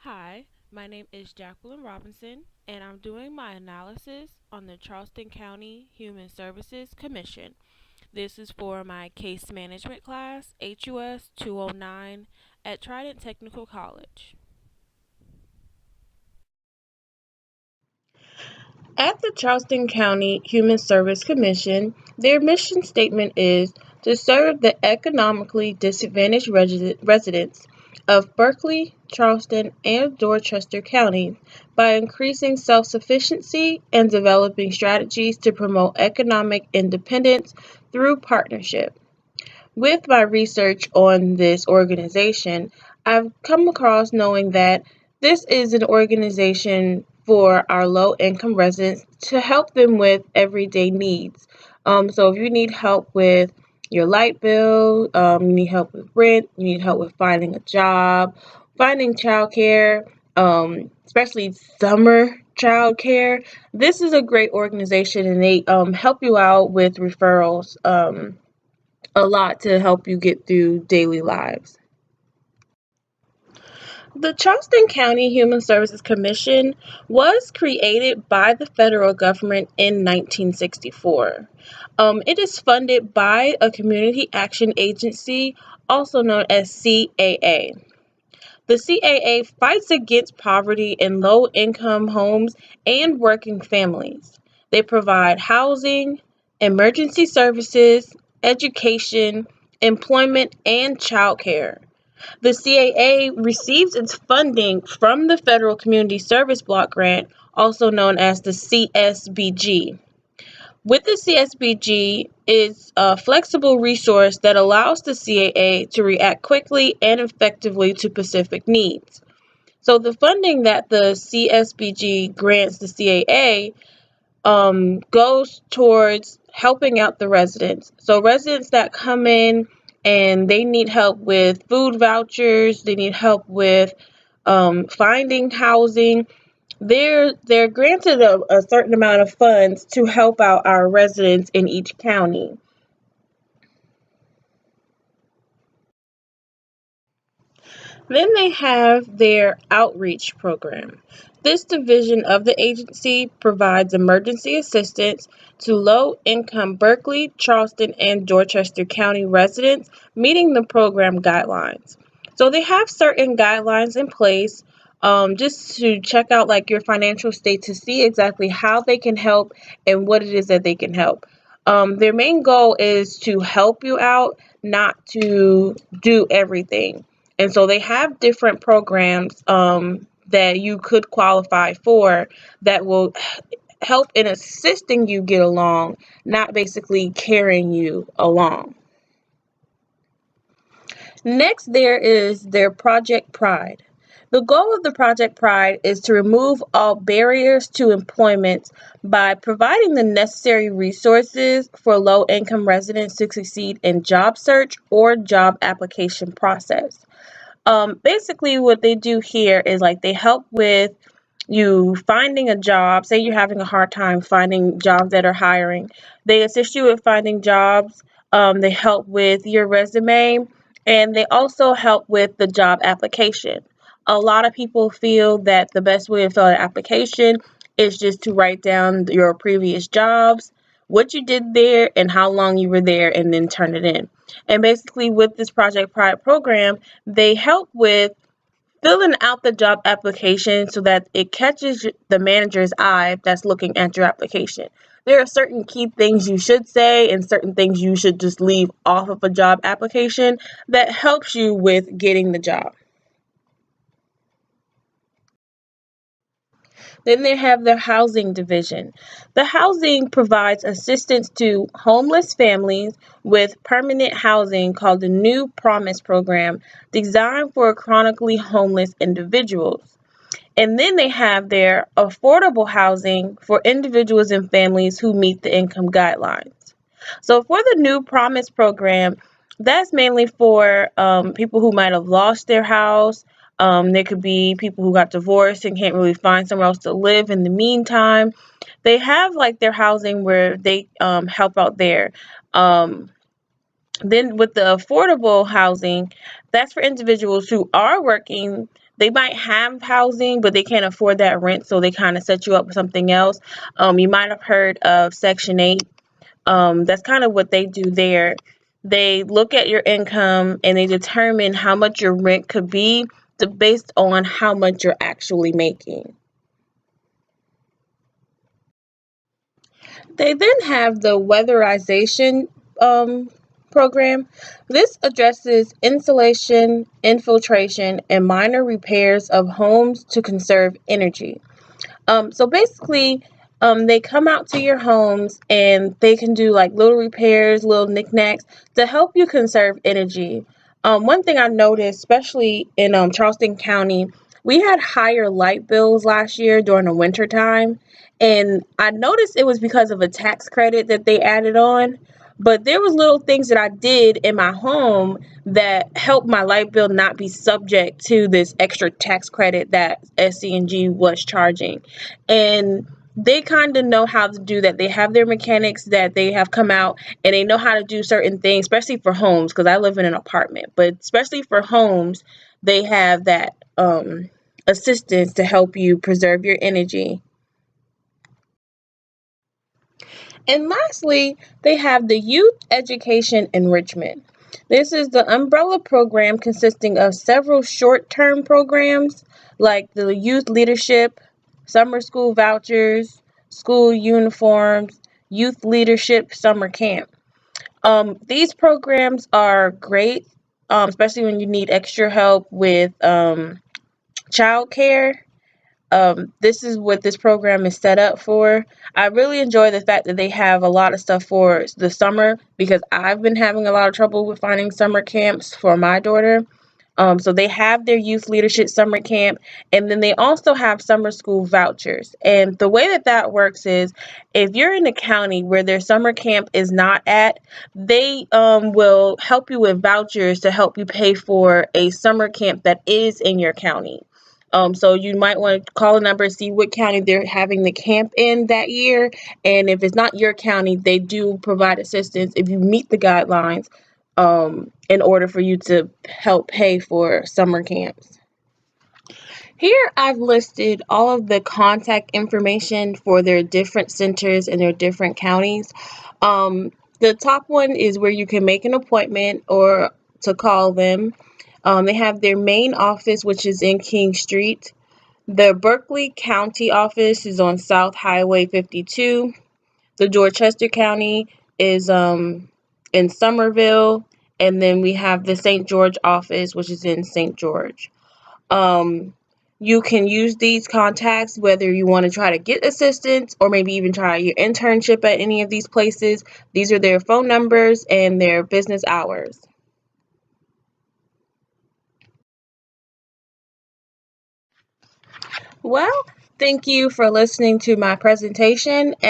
Hi, my name is Jacqueline Robinson, and I'm doing my analysis on the Charleston County Human Services Commission. This is for my case management class, HUS 209, at Trident Technical College. At the Charleston County Human Service Commission, their mission statement is to serve the economically disadvantaged residents of Berkeley, Charleston, and Dorchester counties by increasing self-sufficiency and developing strategies to promote economic independence through partnership. With my research on this organization, I've come across knowing that this is an organization for our low income residents to help them with everyday needs. So if you need help with your light bill, you need help with rent, you need help with finding a job, finding childcare, especially summer childcare, this is a great organization and they help you out with referrals. A lot to help you get through daily lives. The Charleston County Human Services Commission was created by the federal government in 1964. It is funded by a community action agency, also known as CAA. The CAA fights against poverty in low income homes and working families. They provide housing, emergency services, education, employment, and childcare. The CAA receives its funding from the Federal Community Service Block Grant, also known as the CSBG. With the CSBG is a flexible resource that allows the CAA to react quickly and effectively to specific needs. So the funding that the CSBG grants the CAA goes towards helping out the residents. So residents that come in and they need help with food vouchers, they need help with finding housing. They're granted a certain amount of funds to help out our residents in each county. Then they have their outreach program. This division of the agency provides emergency assistance to low income Berkeley, Charleston, and Dorchester County residents meeting the program guidelines. So they have certain guidelines in place just to check out like your financial state to see exactly how they can help and what it is that they can help. Their main goal is to help you out, not to do everything. And so they have different programs that you could qualify for that will help in assisting you get along, not basically carrying you along. Next, there is their Project Pride. The goal of the Project Pride is to remove all barriers to employment by providing the necessary resources for low income residents to succeed in job search or job application process. Basically, what they do here is like they help with you finding a job. Say you're having a hard time finding jobs that are hiring, they assist you with finding jobs. They help with your resume, and they also help with the job application. A lot of people feel that the best way to fill an application is just to write down your previous jobs, what you did there, and how long you were there, and then turn it in. And basically, with this Project Pride program, they help with filling out the job application so that it catches the manager's eye that's looking at your application. There are certain key things you should say and certain things you should just leave off of a job application that helps you with getting the job. Then they have their housing division. The housing provides assistance to homeless families with permanent housing called the New Promise Program, designed for chronically homeless individuals. And then they have their affordable housing for individuals and families who meet the income guidelines. So for the New Promise Program, that's mainly for people who might have lost their house. There could be people who got divorced and can't really find somewhere else to live in the meantime. They have like their housing where they help out there. Um, then with the affordable housing, that's for individuals who are working they might have housing, but they can't afford that rent, so they kind of set you up with something else. You might have heard of Section 8. That's kind of what they do there. They look at your income and they determine how much your rent could be based on how much you're actually making. They then have the weatherization program. This addresses insulation, infiltration, and minor repairs of homes to conserve energy. So basically, they come out to your homes and they can do like little repairs, little knickknacks to help you conserve energy. One thing I noticed, especially in Charleston County, we had higher light bills last year during the winter time, and I noticed it was because of a tax credit that they added on. But there was little things that I did in my home that helped my light bill not be subject to this extra tax credit that SC&G was charging. And they kind of know how to do that. They have their mechanics that they have come out and they know how to do certain things, especially for homes, because I live in an apartment. But especially for homes, they have that assistance to help you preserve your energy. And lastly, they have the Youth Education Enrichment. This is the umbrella program consisting of several short-term programs like the youth leadership, summer school vouchers, school uniforms, youth leadership summer camp. These programs are great, especially when you need extra help with childcare. This is what this program is set up for. I really enjoy the fact that they have a lot of stuff for the summer because I've been having a lot of trouble with finding summer camps for my daughter. So they have their youth leadership summer camp, and then they also have summer school vouchers. And the way that that works is if you're in a county where their summer camp is not at, they will help you with vouchers to help you pay for a summer camp that is in your county. So you might want to call a number and see what county they're having the camp in that year. And if it's not your county, they do provide assistance if you meet the guidelines in order for you to help pay for summer camps. Here I've listed all of the contact information for their different centers and their different counties. The top one is where you can make an appointment or to call them. They have their main office, which is in King Street. The Berkeley County office is on South Highway 52. The Dorchester County is in Somerville. And then we have the St. George office, which is in St. George. You can use these contacts whether you want to try to get assistance or maybe even try your internship at any of these places. These are their phone numbers and their business hours. Well, thank you for listening to my presentation.